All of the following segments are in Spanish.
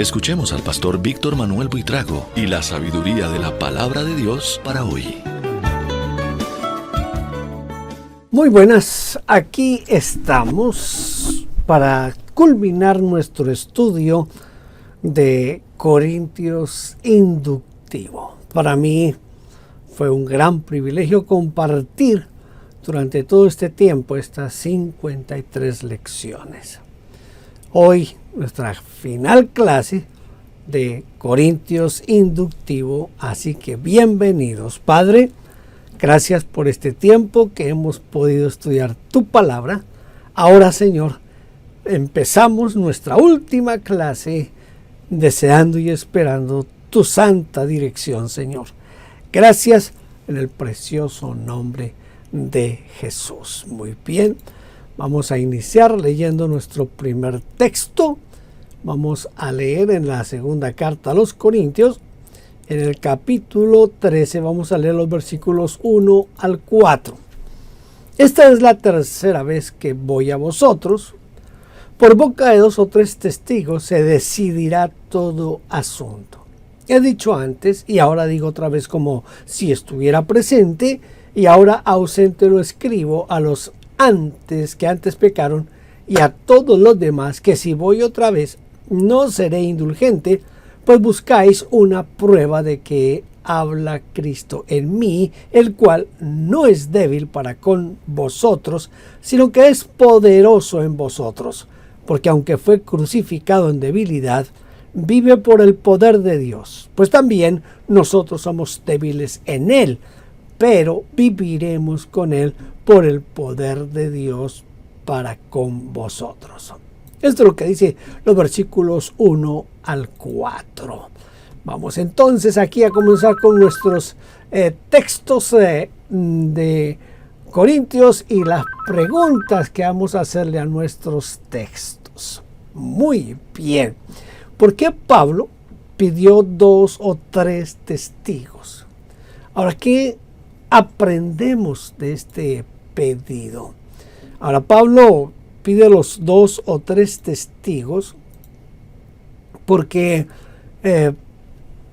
Escuchemos al pastor Víctor Manuel Buitrago y la sabiduría de la palabra de Dios para hoy. Muy buenas, aquí estamos para culminar nuestro estudio de Corintios inductivo. Para mí fue un gran privilegio compartir durante todo este tiempo estas 53 lecciones. Hoy nuestra final clase de Corintios inductivo, así que bienvenidos. Padre, gracias por este tiempo que hemos podido estudiar tu palabra. Ahora, Señor, empezamos nuestra última clase deseando y esperando tu santa dirección, Señor. Gracias en el precioso nombre de Jesús. Muy bien, vamos a iniciar leyendo nuestro primer texto. Vamos a leer en la segunda carta a los Corintios. En el capítulo 13 vamos a leer los versículos 1 al 4. Esta es la tercera vez que voy a vosotros. Por boca de 2 o 3 testigos se decidirá todo asunto. He dicho antes y ahora digo otra vez como si estuviera presente, y ahora ausente lo escribo a los que antes pecaron y a todos los demás, que si voy otra vez no seré indulgente, pues buscáis una prueba de que habla Cristo en mí, el cual no es débil para con vosotros, sino que es poderoso en vosotros, porque aunque fue crucificado en debilidad, vive por el poder de Dios. Pues también nosotros somos débiles en él, pero viviremos con él por el poder de Dios para con vosotros. Esto es lo que dice los versículos 1 al 4. Vamos entonces aquí a comenzar con nuestros textos de Corintios y las preguntas que vamos a hacerle a nuestros textos. Muy bien. ¿Por qué Pablo pidió 2 o 3 testigos? Ahora, ¿qué aprendemos de este pedido? Ahora, Pablo pide los 2 o 3 testigos porque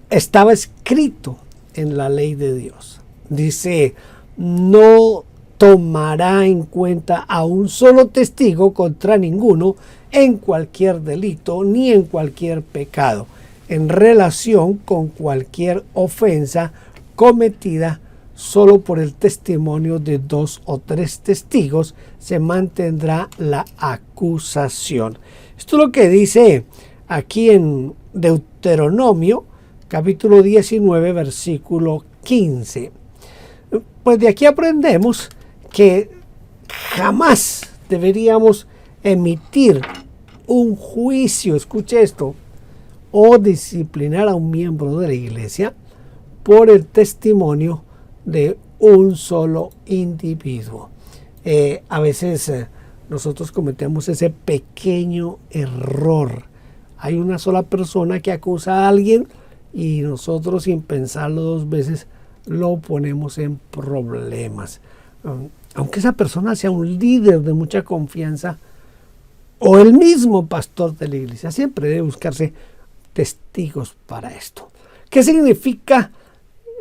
estaba escrito en la ley de Dios. Dice, no tomará en cuenta a un solo testigo contra ninguno en cualquier delito ni en cualquier pecado, en relación con cualquier ofensa cometida. Solo por el testimonio de 2 o 3 testigos se mantendrá la acusación. Esto es lo que dice aquí en Deuteronomio, capítulo 19, versículo 15. Pues de aquí aprendemos que jamás deberíamos emitir un juicio, escuche esto, o disciplinar a un miembro de la iglesia por el testimonio de un solo individuo. A veces nosotros cometemos ese pequeño error. Hay una sola persona que acusa a alguien y nosotros, sin pensarlo 2 veces, lo ponemos en problemas. Aunque esa persona sea un líder de mucha confianza o el mismo pastor de la iglesia, siempre debe buscarse testigos para esto. ¿Qué significa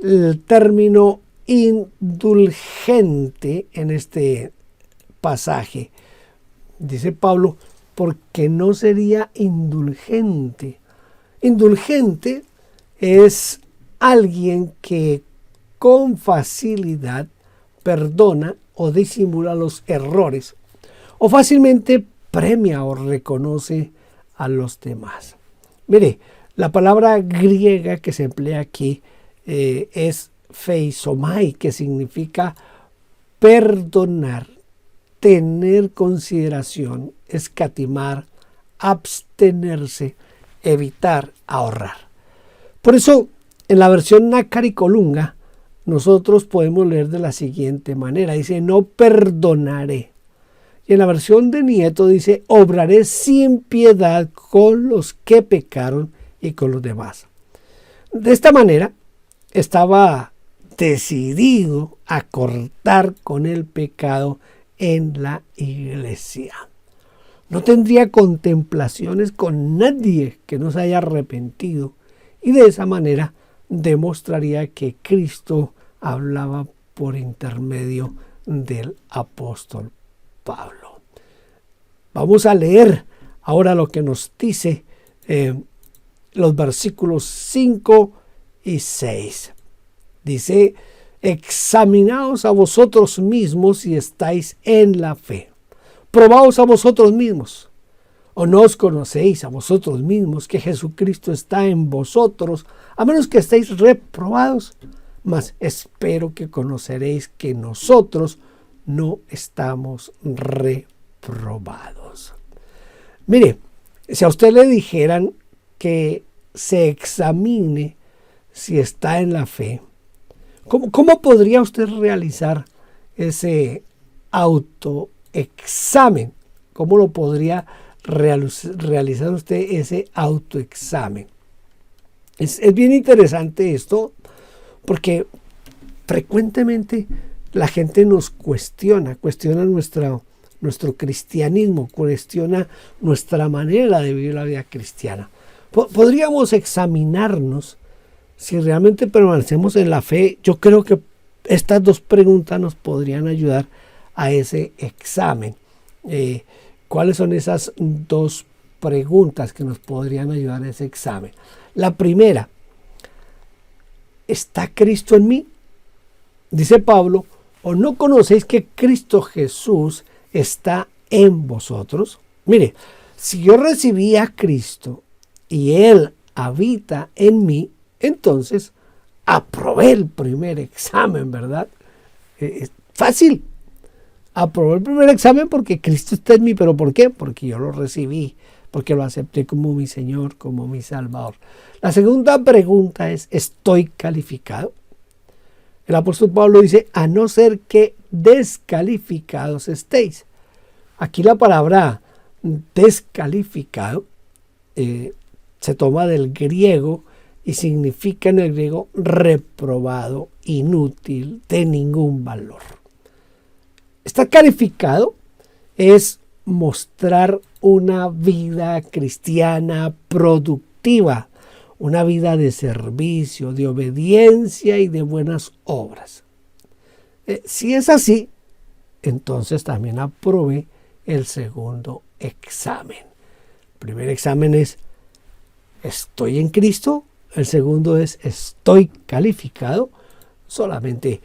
el término indulgente en este pasaje? Dice Pablo, porque no sería indulgente. Indulgente es alguien que con facilidad perdona o disimula los errores o fácilmente premia o reconoce a los demás. Mire, la palabra griega que se emplea aquí es feisomai, que significa perdonar, tener consideración, escatimar, abstenerse, evitar, ahorrar. Por eso, en la versión Nácar y Colunga, nosotros podemos leer de la siguiente manera. Dice, no perdonaré. Y en la versión de Nieto dice, obraré sin piedad con los que pecaron y con los demás. De esta manera, estaba decidido a cortar con el pecado en la iglesia. no tendría contemplaciones con nadie que no se haya arrepentido, y de esa manera demostraría que Cristo hablaba por intermedio del apóstol Pablo. Vamos a leer ahora lo que nos dice los versículos 5 y 6. Dice: examinaos a vosotros mismos si estáis en la fe. Probaos a vosotros mismos. ¿O no os conocéis a vosotros mismos que Jesucristo está en vosotros, a menos que estéis reprobados? Mas espero que conoceréis que nosotros no estamos reprobados. Mire, si a usted le dijeran que se examine si está en la fe, ¿cómo podría usted realizar ese autoexamen? ¿Cómo lo podría realizar usted ese autoexamen? Es bien interesante esto, porque frecuentemente la gente nos cuestiona nuestro cristianismo, cuestiona nuestra manera de vivir la vida cristiana. Podríamos examinarnos si realmente permanecemos en la fe. Yo creo que estas dos preguntas nos podrían ayudar a ese examen. ¿Cuáles son esas dos preguntas que nos podrían ayudar a ese examen? La primera: ¿está Cristo en mí? Dice Pablo: ¿o no conocéis que Cristo Jesús está en vosotros? Mire, si yo recibí a Cristo y Él habita en mí, entonces aprobé el primer examen, ¿verdad? Es fácil. Aprobé el primer examen porque Cristo está en mí. ¿Pero por qué? Porque yo lo recibí, porque lo acepté como mi Señor, como mi Salvador. La segunda pregunta es: ¿estoy calificado? El apóstol Pablo dice: a no ser que descalificados estéis. Aquí la palabra descalificado se toma del griego y significa en el griego reprobado, inútil, de ningún valor. Estar calificado es mostrar una vida cristiana productiva, una vida de servicio, de obediencia y de buenas obras. Si es así, entonces también aprobé el segundo examen. El primer examen es: ¿estoy en Cristo? El segundo es: ¿estoy calificado? Solamente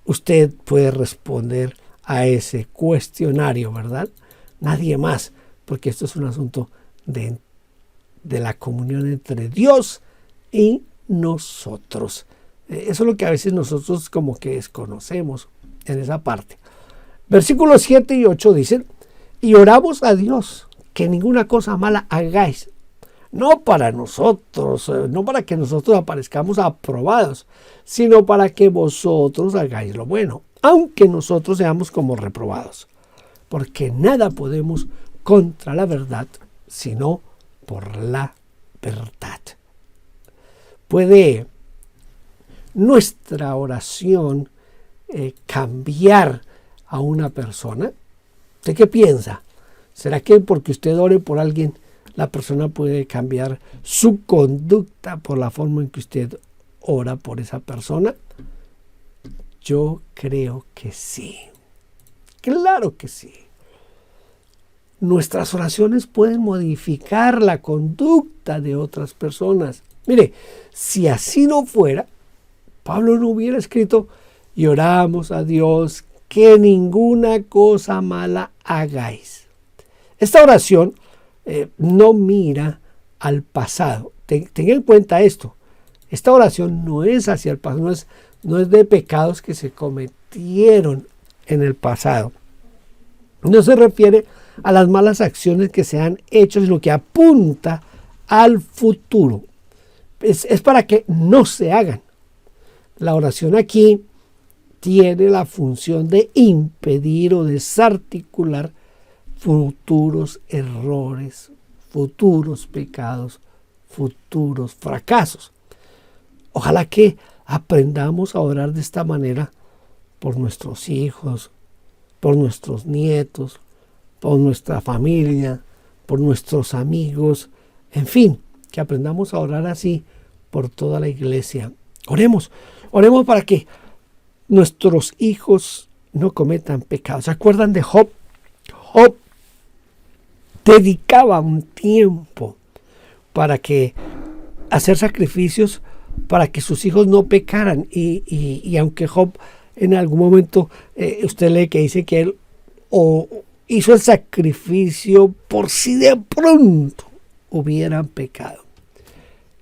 usted puede responder a ese cuestionario, ¿verdad? Nadie más, porque esto es un asunto de la comunión entre Dios y nosotros. Eso es lo que a veces nosotros como que desconocemos en esa parte. Versículos 7 y 8 dicen: y oramos a Dios que ninguna cosa mala hagáis, no para nosotros, no para que nosotros aparezcamos aprobados, sino para que vosotros hagáis lo bueno, aunque nosotros seamos como reprobados. Porque nada podemos contra la verdad, sino por la verdad. ¿Puede nuestra oración cambiar a una persona? ¿Usted qué piensa? ¿Será que porque usted ore por alguien, la persona puede cambiar su conducta por la forma en que usted ora por esa persona? Yo creo que sí. Claro que sí. Nuestras oraciones pueden modificar la conducta de otras personas. Mire, si así no fuera, Pablo no hubiera escrito: y oramos a Dios que ninguna cosa mala hagáis. Esta oración no mira al pasado. Tenga en cuenta esto. Esta oración no es hacia el pasado, no es de pecados que se cometieron en el pasado. No se refiere a las malas acciones que se han hecho, sino que apunta al futuro. Es para que no se hagan. La oración aquí tiene la función de impedir o desarticular futuros errores, futuros pecados, futuros fracasos. Ojalá que aprendamos a orar de esta manera por nuestros hijos, por nuestros nietos, por nuestra familia, por nuestros amigos, en fin, que aprendamos a orar así por toda la iglesia. Oremos para que nuestros hijos no cometan pecados. ¿Se acuerdan de Job? Job dedicaba un tiempo para hacer sacrificios para que sus hijos no pecaran. Y aunque Job en algún momento, usted lee que dice que él hizo el sacrificio por si de pronto hubieran pecado.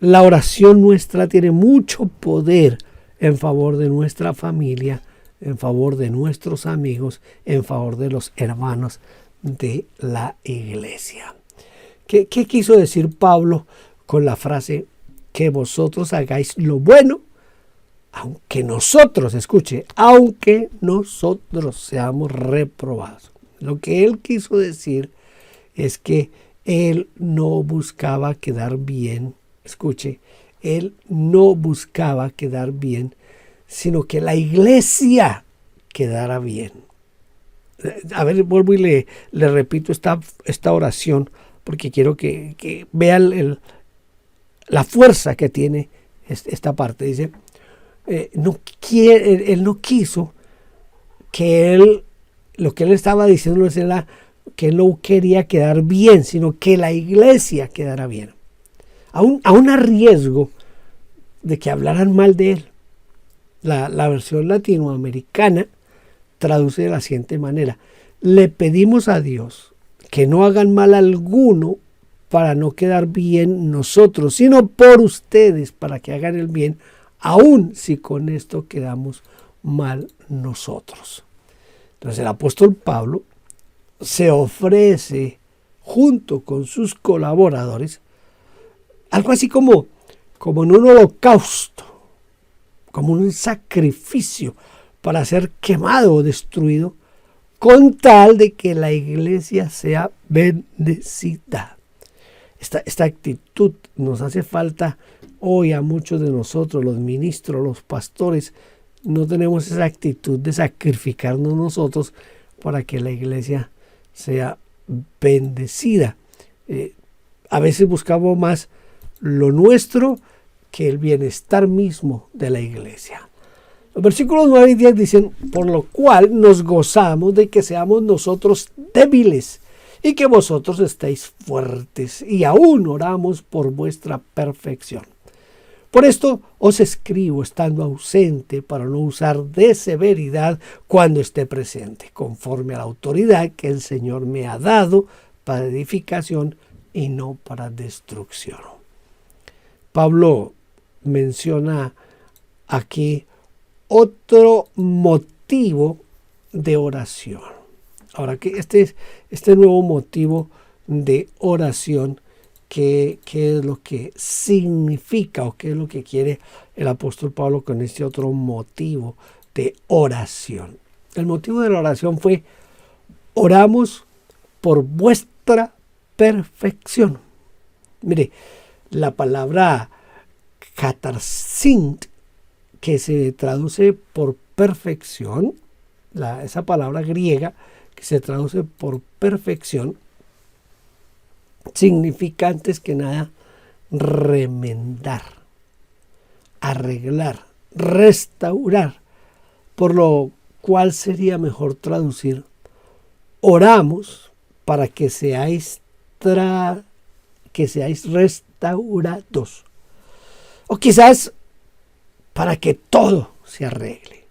La oración nuestra tiene mucho poder en favor de nuestra familia, en favor de nuestros amigos, en favor de los hermanos de la iglesia. ¿Qué quiso decir Pablo con la frase que vosotros hagáis lo bueno, aunque nosotros, escuche, aunque nosotros seamos reprobados? Lo que él quiso decir es que él no buscaba quedar bien, escuche, él no buscaba quedar bien, sino que la iglesia quedara bien. A ver, vuelvo y le repito esta oración, porque quiero que vean la fuerza que tiene esta parte. Dice, él no quiso que lo que él estaba diciendo era que él no quería quedar bien, sino que la iglesia quedara bien. Aún a riesgo de que hablaran mal de él. La versión latinoamericana traduce de la siguiente manera: le pedimos a Dios que no hagan mal alguno para no quedar bien nosotros, sino por ustedes para que hagan el bien, aun si con esto quedamos mal nosotros. Entonces el apóstol Pablo se ofrece junto con sus colaboradores algo así como en un holocausto, como un sacrificio para ser quemado o destruido, con tal de que la iglesia sea bendecida. Esta actitud nos hace falta hoy a muchos de nosotros, los ministros, los pastores. No tenemos esa actitud de sacrificarnos nosotros para que la iglesia sea bendecida. A veces buscamos más lo nuestro que el bienestar mismo de la iglesia. Los versículos 9 y 10 dicen: por lo cual nos gozamos de que seamos nosotros débiles y que vosotros estéis fuertes, y aún oramos por vuestra perfección. Por esto os escribo estando ausente, para no usar de severidad cuando esté presente, conforme a la autoridad que el Señor me ha dado para edificación y no para destrucción. Pablo menciona aquí otro motivo de oración. Ahora, que este nuevo motivo de oración, ¿qué es lo que significa o qué es lo que quiere el apóstol Pablo con este otro motivo de oración? El motivo de la oración fue: oramos por vuestra perfección. Mire, la palabra katarsint, que se traduce por perfección, esa palabra griega que se traduce por perfección, significa antes que nada remendar, arreglar, restaurar, por lo cual sería mejor traducir: oramos para que seáis restaurados, o quizás para que todo se arregle,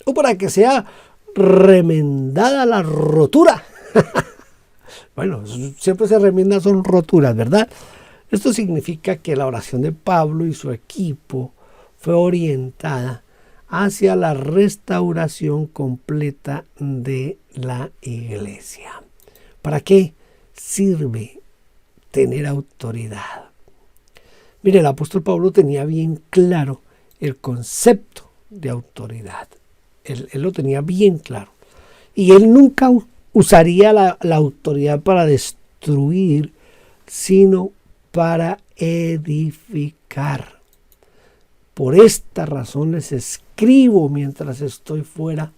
o para que sea remendada la rotura. Bueno, siempre se remienda, son roturas, ¿verdad? Esto significa que la oración de Pablo y su equipo fue orientada hacia la restauración completa de la iglesia. ¿Para qué sirve tener autoridad? Mire, el apóstol Pablo tenía bien claro el concepto de autoridad. Él lo tenía bien claro. Y él nunca usaría la autoridad para destruir, sino para edificar. Por esta razón les escribo mientras estoy fuera,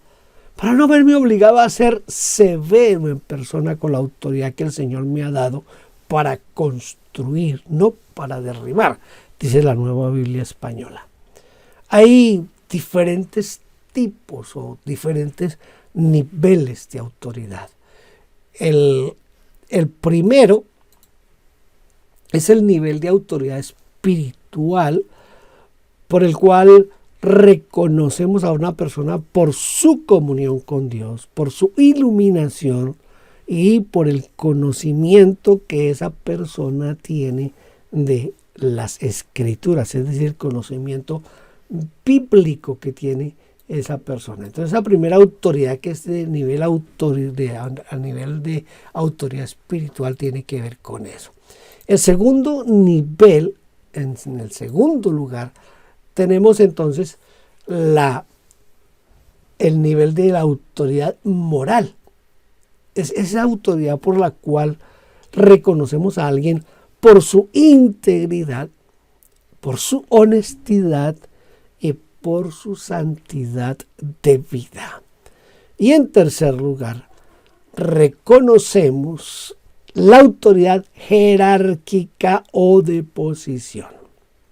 para no verme obligado a ser severo en persona con la autoridad que el Señor me ha dado para construir, no para derribar, dice la Nueva Biblia Española. Hay diferentes tipos o diferentes niveles de autoridad. El primero es el nivel de autoridad espiritual por el cual reconocemos a una persona por su comunión con Dios, por su iluminación y por el conocimiento que esa persona tiene de las Escrituras, es decir, conocimiento bíblico que tiene esa persona. Entonces, la primera autoridad, que es de nivel a nivel de autoridad espiritual, tiene que ver con eso. El segundo nivel, en el segundo lugar, tenemos entonces el nivel de la autoridad moral. Es esa autoridad por la cual reconocemos a alguien por su integridad, por su honestidad y por su santidad de vida. Y en tercer lugar, reconocemos la autoridad jerárquica o de posición.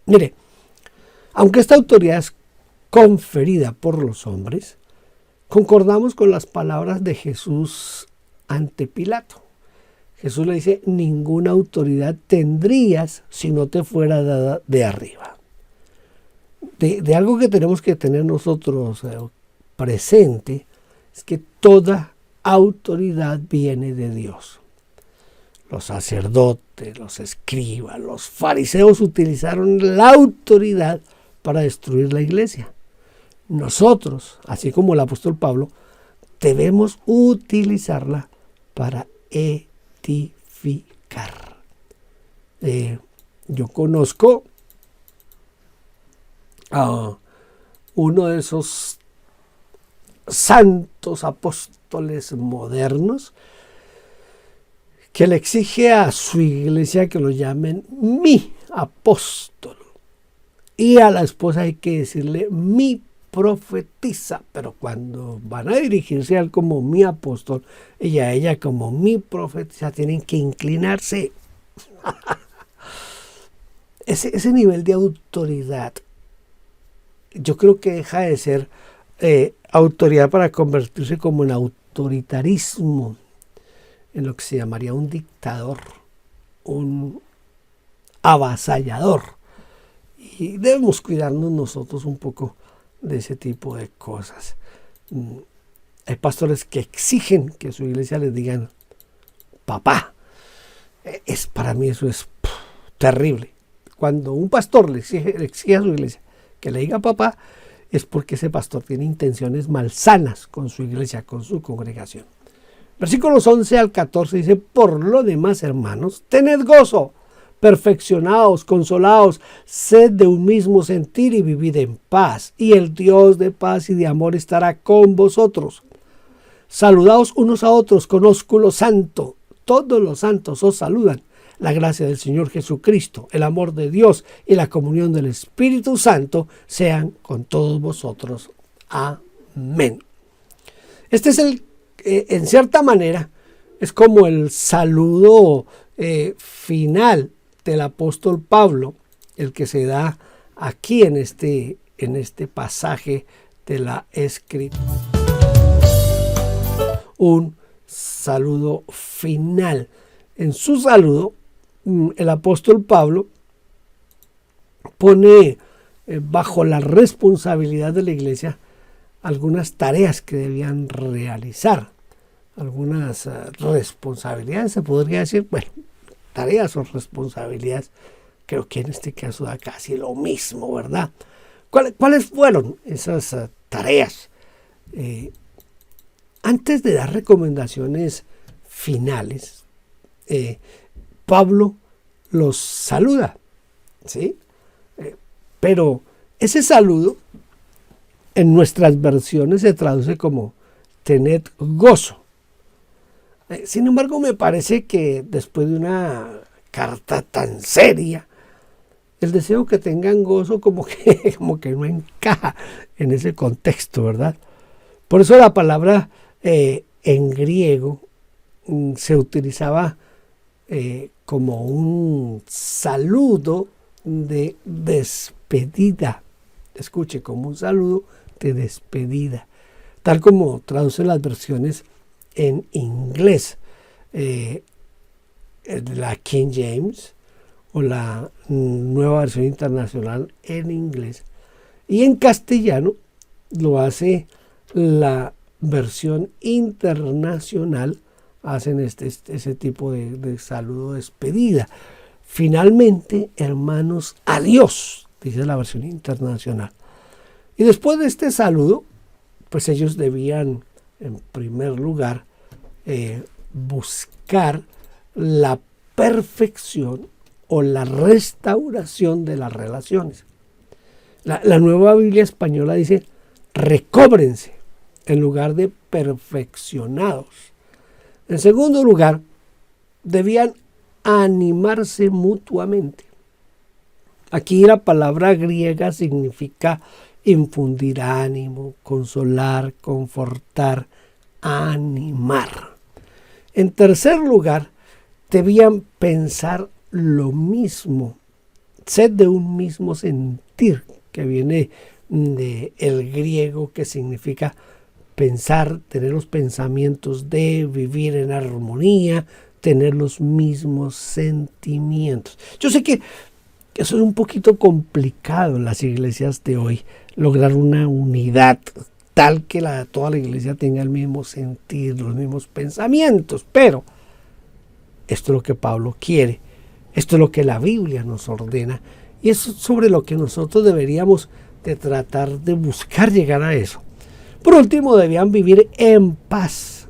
Mire, aunque esta autoridad es conferida por los hombres, concordamos con las palabras de Jesús ante Pilato. Jesús le dice: ninguna autoridad tendrías si no te fuera dada de arriba. De algo que tenemos que tener nosotros presente es que toda autoridad viene de Dios. Los sacerdotes, los escribas, los fariseos utilizaron la autoridad para destruir la iglesia. Nosotros, así como el apóstol Pablo, debemos utilizarla para edificar. Yo conozco a uno de esos santos apóstoles modernos que le exige a su iglesia que lo llamen mi apóstol. Y a la esposa hay que decirle mi profetisa, pero cuando van a dirigirse a él como mi apóstol y a ella como mi profetisa, tienen que inclinarse. Ese nivel de autoridad, yo creo que deja de ser autoridad para convertirse como en autoritarismo, en lo que se llamaría un dictador, un avasallador. Y debemos cuidarnos nosotros un poco de ese tipo de cosas. Hay pastores que exigen que a su iglesia les digan papá. Para mí eso es terrible. Cuando un pastor le exige a su iglesia que le diga papá, es porque ese pastor tiene intenciones malsanas con su iglesia, con su congregación. Versículos 11 al 14 dice: por lo demás, hermanos, tened gozo, perfeccionaos, consolaos, sed de un mismo sentir y vivid en paz. Y el Dios de paz y de amor estará con vosotros. Saludaos unos a otros con ósculo santo. Todos los santos os saludan. La gracia del Señor Jesucristo, el amor de Dios y la comunión del Espíritu Santo sean con todos vosotros. Amén. Este es en cierta manera, es como el saludo final del apóstol Pablo, el que se da aquí en este pasaje de la Escritura. Un saludo final. En su saludo, el apóstol Pablo pone bajo la responsabilidad de la iglesia algunas tareas que debían realizar, algunas responsabilidades, se podría decir, bueno, tareas o responsabilidades, creo que en este caso da casi lo mismo, ¿verdad? ¿Cuáles fueron esas tareas? Antes de dar recomendaciones finales, Pablo los saluda, ¿sí? Pero ese saludo en nuestras versiones se traduce como tened gozo. Sin embargo, me parece que después de una carta tan seria, el deseo que tengan gozo como que no encaja en ese contexto, ¿verdad? Por eso la palabra en griego se utilizaba como un saludo de despedida. Escuche, como un saludo de despedida, tal como traducen las versiones en inglés, la King James o la Nueva Versión Internacional en inglés, y en castellano lo hace la versión internacional, hacen ese tipo de saludo de despedida. Finalmente, hermanos, adiós, dice la versión internacional. Y después de este saludo, pues ellos debían, en primer lugar, buscar la perfección o la restauración de las relaciones. La Nueva Biblia Española dice, recóbrense, en lugar de perfeccionados. En segundo lugar, debían animarse mutuamente. Aquí la palabra griega significa infundir ánimo, consolar, confortar, animar. En tercer lugar, debían pensar lo mismo, ser de un mismo sentir, que viene del griego, que significa pensar, tener los pensamientos de, vivir en armonía, tener los mismos sentimientos. Yo sé que eso es un poquito complicado en las iglesias de hoy, lograr una unidad tal que toda la iglesia tenga el mismo sentir, los mismos pensamientos, pero esto es lo que Pablo quiere, esto es lo que la Biblia nos ordena, y es sobre lo que nosotros deberíamos de tratar de buscar llegar a eso. Por último, debían vivir en paz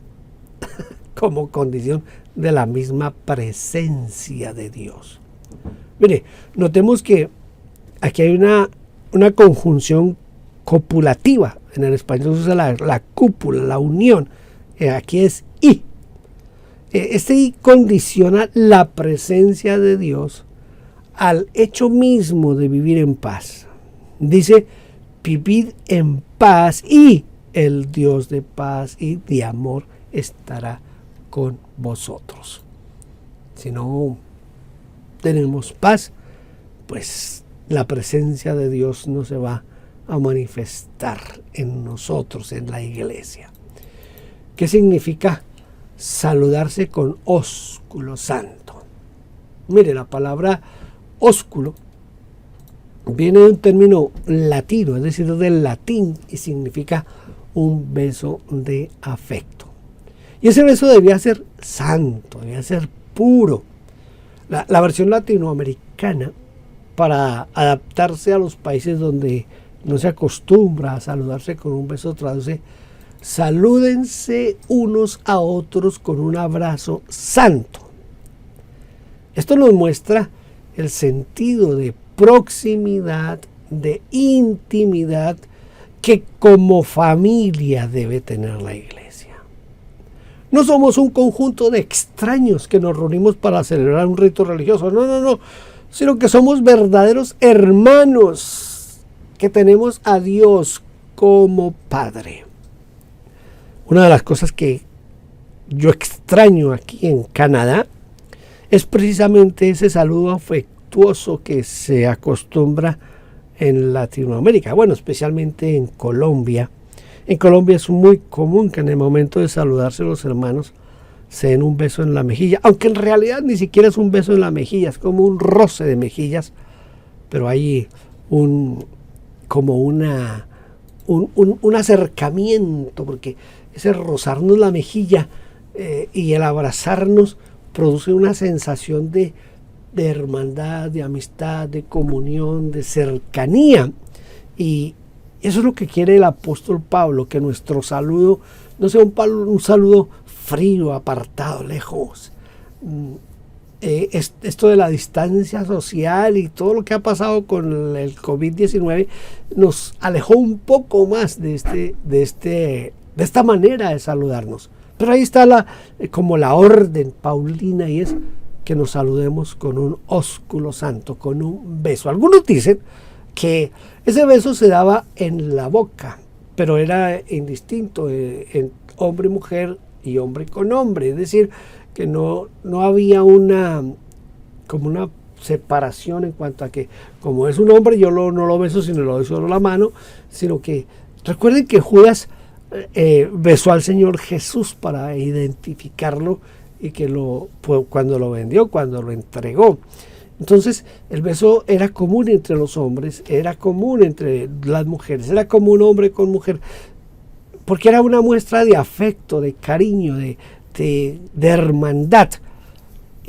como condición de la misma presencia de Dios. Mire, notemos que aquí hay una conjunción copulativa. En el español se usa la cúpula, la unión. Aquí es y. Este y condiciona la presencia de Dios al hecho mismo de vivir en paz. Dice, vivid en paz y el Dios de paz y de amor estará con vosotros. Si no tenemos paz, pues la presencia de Dios no se va a manifestar en nosotros, en la iglesia. ¿Qué significa saludarse con ósculo santo? Mire, la palabra ósculo viene de un término latino, es decir, del latín, y significa un beso de afecto. Y ese beso debía ser santo, debía ser puro. La versión latinoamericana, para adaptarse a los países donde no se acostumbra a saludarse con un beso, traduce: salúdense unos a otros con un abrazo santo. Esto nos muestra el sentido de proximidad, de intimidad que como familia debe tener la iglesia. No somos un conjunto de extraños que nos reunimos para celebrar un rito religioso, no, sino que somos verdaderos hermanos que tenemos a Dios como Padre. Una de las cosas que yo extraño aquí en Canadá es precisamente ese saludo afectuoso que se acostumbra en Latinoamérica, bueno, especialmente en Colombia. En Colombia es muy común que en el momento de saludarse los hermanos se den un beso en la mejilla, aunque en realidad ni siquiera es un beso en la mejilla, es como un roce de mejillas, pero hay un acercamiento, porque ese rozarnos la mejilla y el abrazarnos produce una sensación de hermandad, de amistad, de comunión, de cercanía. Y eso es lo que quiere el apóstol Pablo, que nuestro saludo no sea un saludo frío, apartado, lejos. Esto de la distancia social y todo lo que ha pasado con el COVID-19 nos alejó un poco más de esta manera de saludarnos. Pero ahí está como la orden paulina, y es que nos saludemos con un ósculo santo, con un beso. Algunos dicen que ese beso se daba en la boca, pero era indistinto en hombre y mujer y hombre con hombre, es decir, que no había una separación en cuanto a que como es un hombre yo no lo beso sino lo doy solo la mano, sino que recuerden que Judas besó al Señor Jesús para identificarlo y que cuando lo vendió, cuando lo entregó. Entonces el beso era común entre los hombres, era común entre las mujeres, era común hombre con mujer, porque era una muestra de afecto, de cariño, de hermandad.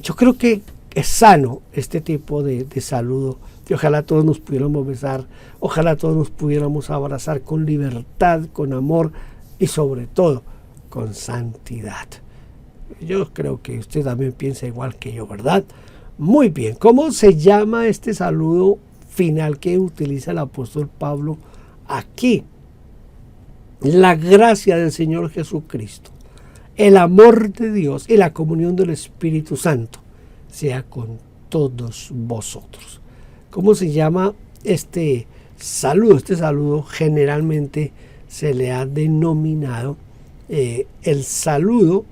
Yo creo que es sano este tipo de saludo, y ojalá todos nos pudiéramos besar, ojalá todos nos pudiéramos abrazar con libertad, con amor y sobre todo con santidad. Yo creo que usted también piensa igual que yo, ¿verdad? Muy bien, ¿cómo se llama este saludo final que utiliza el apóstol Pablo aquí? La gracia del Señor Jesucristo, el amor de Dios y la comunión del Espíritu Santo sea con todos vosotros. ¿Cómo se llama este saludo? Este saludo generalmente se le ha denominado el saludo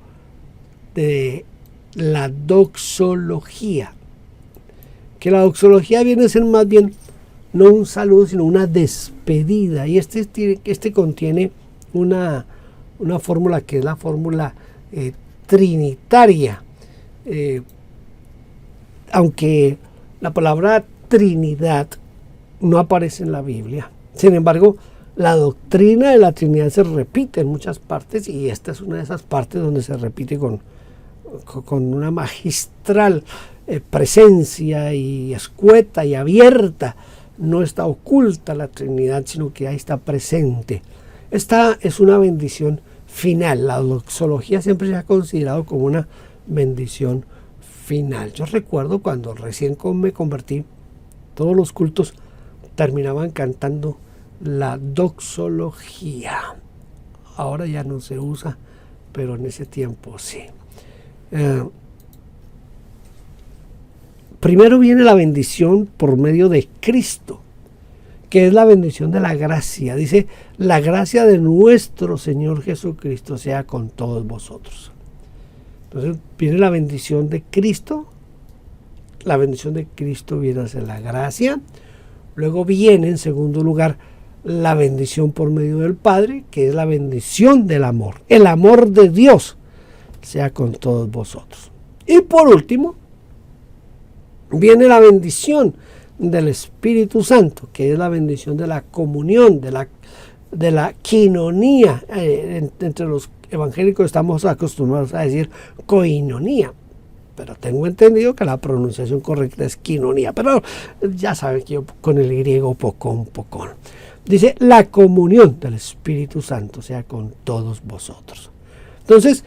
de la doxología, que la doxología viene a ser más bien no un saludo sino una despedida, y este contiene una fórmula que es la fórmula trinitaria, aunque la palabra Trinidad no aparece en la Biblia. Sin embargo, la doctrina de la Trinidad se repite en muchas partes, y esta es una de esas partes donde se repite con una magistral presencia y escueta y abierta. No está oculta la Trinidad, sino que ahí está presente. Esta es una bendición final. La doxología siempre se ha considerado como una bendición final. Yo recuerdo cuando recién me convertí, todos los cultos terminaban cantando la doxología. Ahora ya no se usa, pero en ese tiempo sí. Primero viene la bendición por medio de Cristo, que es la bendición de la gracia. Dice, la gracia de nuestro Señor Jesucristo sea con todos vosotros. Entonces viene la bendición de Cristo. La bendición de Cristo viene a ser la gracia. Luego viene, en segundo lugar, la bendición por medio del Padre, que es la bendición del amor. El amor de Dios sea con todos vosotros. Y por último, viene la bendición del Espíritu Santo, que es la bendición de la comunión, de la quinonía. Entre los evangélicos estamos acostumbrados a decir coinonía, pero tengo entendido que la pronunciación correcta es quinonía, pero ya saben que yo con el griego pocón. Dice, la comunión del Espíritu Santo sea con todos vosotros. Entonces,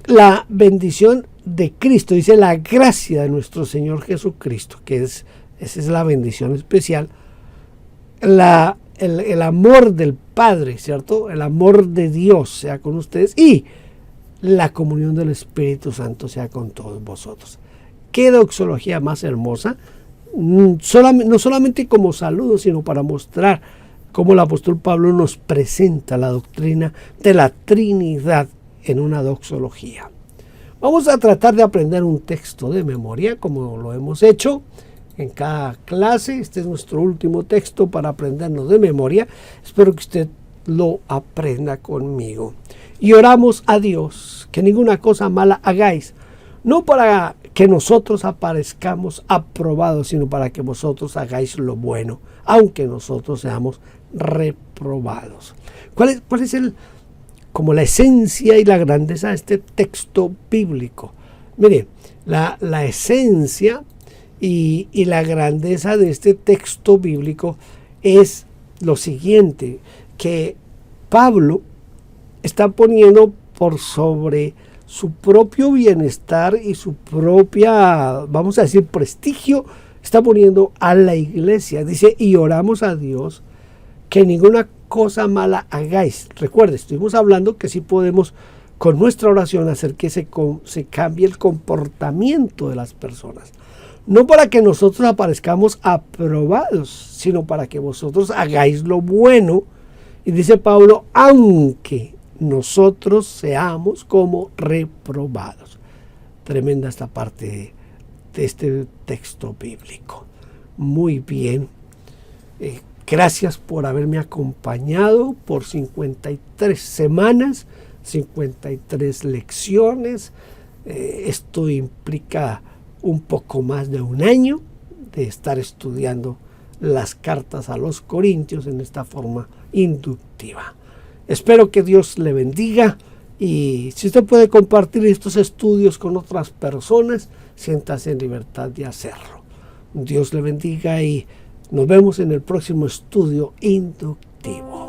la bendición de Cristo, dice la gracia de nuestro Señor Jesucristo, que esa es la bendición especial, el amor del Padre, ¿cierto? El amor de Dios sea con ustedes, y la comunión del Espíritu Santo sea con todos vosotros. ¿Qué doxología más hermosa? No solamente como saludo, sino para mostrar cómo el apóstol Pablo nos presenta la doctrina de la Trinidad en una doxología. Vamos a tratar de aprender un texto de memoria, como lo hemos hecho en cada clase. Este es nuestro último texto para aprendernos de memoria. Espero que usted lo aprenda conmigo. Y oramos a Dios que ninguna cosa mala hagáis, no para que nosotros aparezcamos aprobados, sino para que vosotros hagáis lo bueno, aunque nosotros seamos reprobados. ¿Cuál es como la esencia y la grandeza de este texto bíblico? Mire, la esencia y la grandeza de este texto bíblico es lo siguiente, que Pablo está poniendo por sobre su propio bienestar y su propia, vamos a decir, prestigio, está poniendo a la iglesia. Dice, y oramos a Dios que ninguna cosa mala hagáis. Recuerde, estuvimos hablando que sí podemos con nuestra oración hacer que se cambie el comportamiento de las personas. No para que nosotros aparezcamos aprobados, sino para que vosotros hagáis lo bueno Y dice Pablo, aunque nosotros seamos como reprobados. Tremenda esta parte de este texto bíblico. Muy bien. Gracias por haberme acompañado por 53 semanas, 53 lecciones. Esto implica un poco más de un año de estar estudiando las cartas a los Corintios en esta forma inductiva. Espero que Dios le bendiga, y si usted puede compartir estos estudios con otras personas, siéntase en libertad de hacerlo. Dios le bendiga y nos vemos en el próximo estudio inductivo.